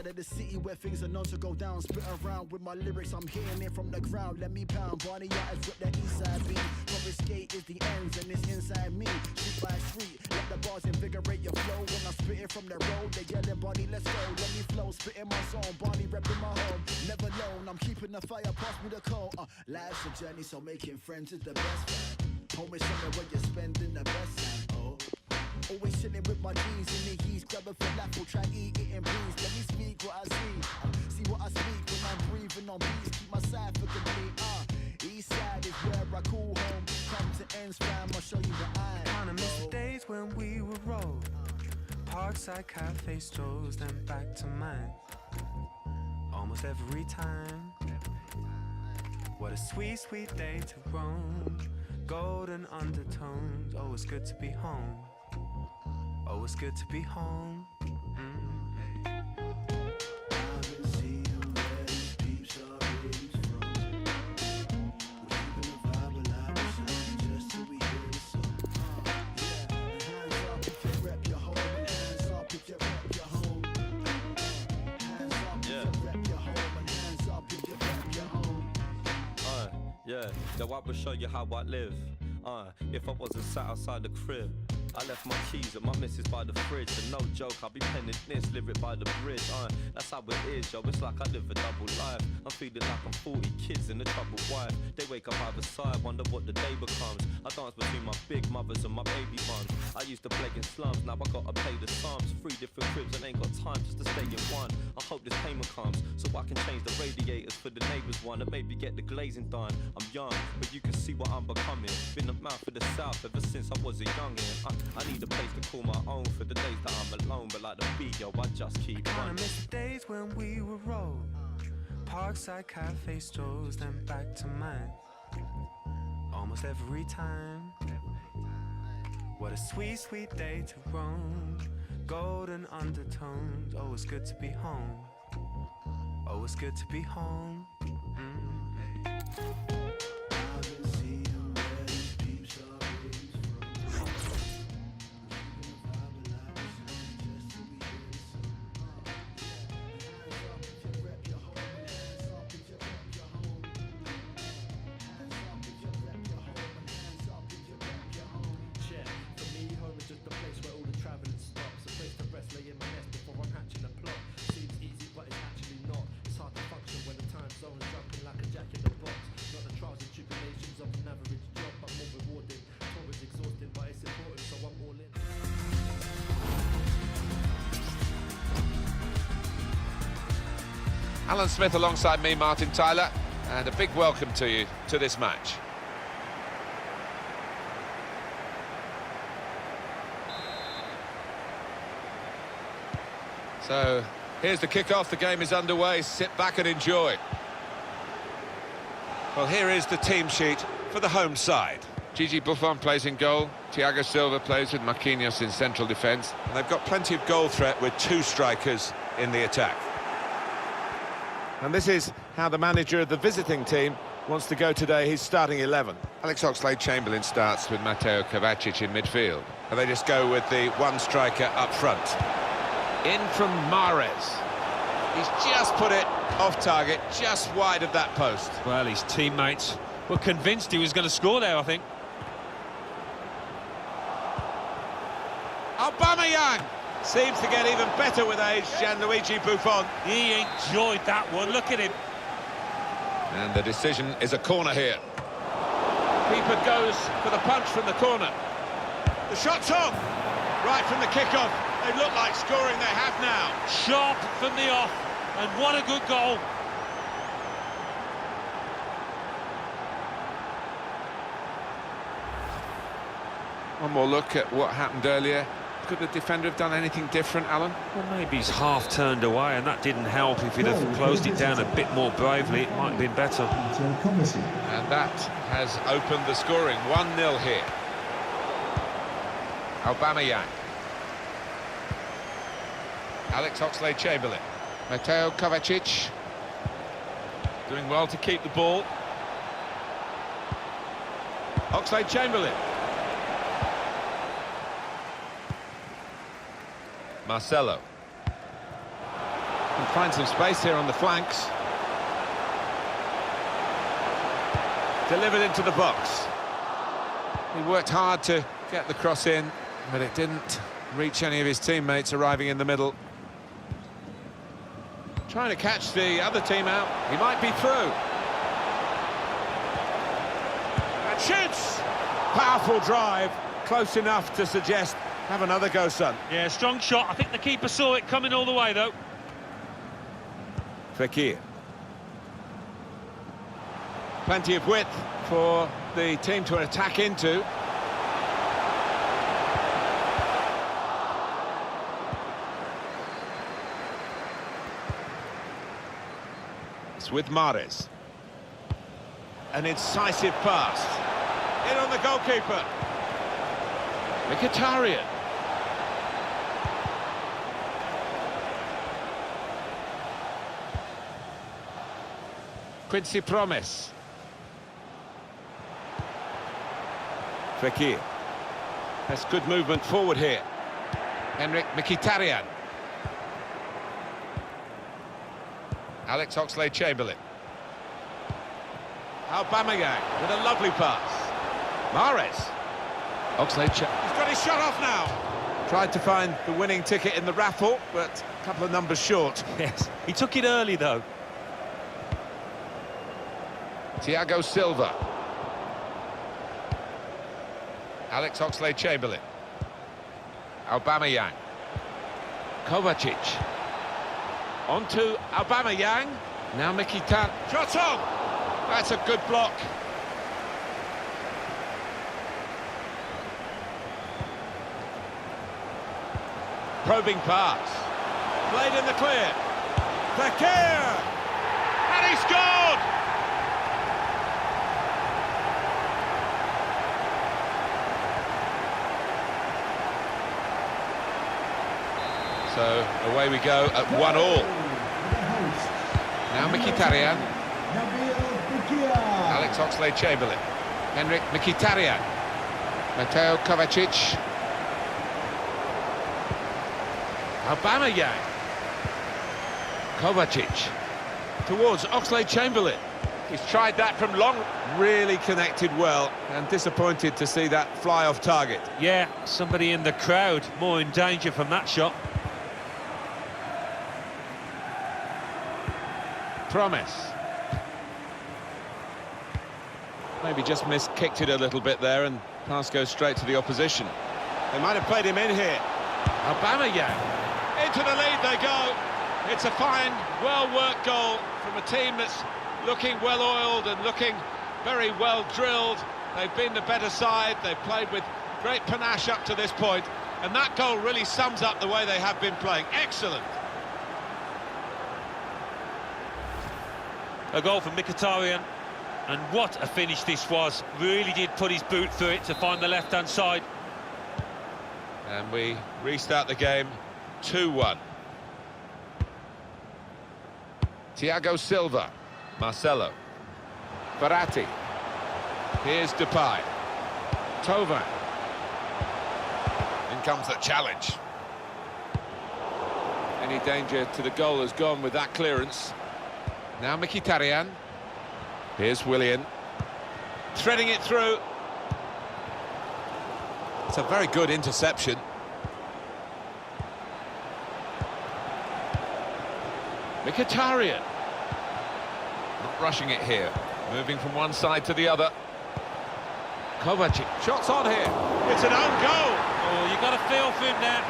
side of the city where things are known to go down. Spit around with my lyrics, I'm hitting it from the ground. Let me pound. Barney Yachters rip that east side beat. Confiscate is the ends and it's inside me. Street by street, let the bars invigorate your flow. When I spit it from the road, they yelling, Barney, let's go. Let me flow, spit in my zone. Barney repping my home. Never known, I'm keeping the fire, pass me the coal. Life's a journey, so making friends is the best friend. Home is somewhere where you're spending the best time. Oh, always chilling with my G's in the heat. Grab a falafel, try eat it and breeze. Let me speak what I see. See what I speak when I'm breathing on beats. Keep my side for complete. East side is where I call home. Come to ends, fam, I'll show you what I Kinda miss the days when we were rolled. Parkside cafe strolls, then back to mine. Almost every time. What a sweet, sweet day to roam. Golden undertones. Oh, it's good to be home. Oh, it's good to be home. Yeah, now I will show you how I live. If I wasn't sat outside the crib, I left my keys at my missus by the fridge. And no joke, I'll be penning this lyric by the bridge. That's how it is, yo, it's like I live a double life. I'm feeling like I'm 40 kids and a troubled wife. They wake up either side, wonder what the day becomes. I dance between my big mothers and my baby mums. I used to play in slums, now I gotta pay the sums. 3 different cribs and ain't got time just to stay in one. I hope this payment comes, so I can change the radiators for the neighbours one. And maybe get the glazing done. I'm young, but you can see what I'm becoming. Been a man for the south ever since I was a youngin'. I need a place to call my own for the days that I'm alone. But like the beat, yo, I just keep running. I miss the days when we were rolled. Parkside cafe strolls, then back to mine. Almost every time. What a sweet, sweet day to roam. Golden undertones. Oh, it's good to be home. Oh, it's good to be home. Alan Smith alongside me, Martin Tyler, and a big welcome to you to this match. So, here's the kick-off, the game is underway, sit back and enjoy. Well, here is the team sheet for the home side. Gigi Buffon plays in goal, Thiago Silva plays with Marquinhos in central defence. And they've got plenty of goal threat with 2 strikers in the attack. And this is how the manager of the visiting team wants to go today, his starting 11. Alex Oxlade-Chamberlain starts with Mateo Kovacic in midfield. And they just go with the 1 striker up front. In from Mahrez. He's just put it off target, just wide of that post. Well, his teammates were convinced he was going to score there, I think. Aubameyang seems to get even better with age, Gianluigi Buffon. He enjoyed that one, look at him. And the decision is a corner here. Keeper goes for the punch from the corner. The shot's on! Right from the kick-off. They look like scoring, they have now. Sharp from the off, and what a good goal. One more look at what happened earlier. Could the defender have done anything different, Alan? Well, maybe he's half turned away, and that didn't help. If he'd have closed it down a bit more bravely, it might have been better. And that has opened the scoring. 1-0 here. Aubameyang. Alex Oxlade-Chamberlain. Mateo Kovacic. Doing well to keep the ball. Oxlade-Chamberlain. Marcelo. Can find some space here on the flanks. Delivered into the box. He worked hard to get the cross in, but it didn't reach any of his teammates arriving in the middle. Trying to catch the other team out. He might be through. And shoots! Powerful drive, close enough to suggest, have another go, son. Yeah, strong shot. I think the keeper saw it coming all the way, though. Fekir. Plenty of width for the team to attack into. It's with Mahrez. An incisive pass. In on the goalkeeper. Mkhitaryan. Quincy Promes. Fekir. That's good movement forward here. Henrik Mkhitaryan. Alex Oxlade-Chamberlain. Aubameyang with a lovely pass. Mahrez. Oxlade-Chamberlain. He's got his shot off now. Tried to find the winning ticket in the raffle, but a couple of numbers short. Yes, he took it early, though. Thiago Silva. Alex Oxlade-Chamberlain. Aubameyang. Kovacic. On to Aubameyang. Now Mkhitaryan. Shot on! That's a good block. Probing pass. Played in the clear. Fekir! And he scored! So away we go at 1-1. Now Mkhitaryan. Alex Oxlade-Chamberlain. Henrik Mkhitaryan. Mateo Kovacic. Aubameyang. Kovacic. Towards Oxlade-Chamberlain. He's tried that from long. Really connected well, and disappointed to see that fly off target. Yeah, somebody in the crowd more in danger from that shot. Promise. Maybe just kicked it a little bit there, and pass goes straight to the opposition. They might have played him in here. Aubameyang. Into the lead they go. It's a fine, well-worked goal from a team that's looking well-oiled and looking very well-drilled. They've been the better side. They've played with great panache up to this point, and that goal really sums up the way they have been playing. Excellent. A goal from Mkhitaryan, and what a finish this was. Really did put his boot through it to find the left-hand side. And we restart the game 2-1. Thiago Silva. Marcelo. Verratti. Here's Depay. Tova. In comes the challenge. Any danger to the goal has gone with that clearance. Now Mkhitaryan. Here's Willian. Threading it through. It's a very good interception. Mkhitaryan. Not rushing it here. Moving from one side to the other. Kovacic. Shots on here. It's an own goal. Oh, you've got to feel for him now.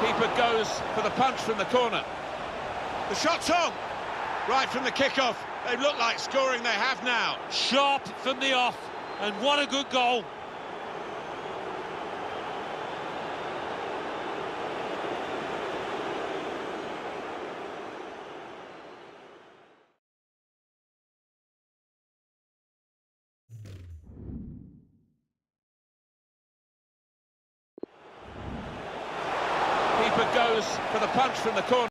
Keeper goes for the punch from the corner. The shot's on! Right from the kickoff. They look like scoring, they have now. Sharp from the off, and what a good goal. Keeper goes for the punch from the corner.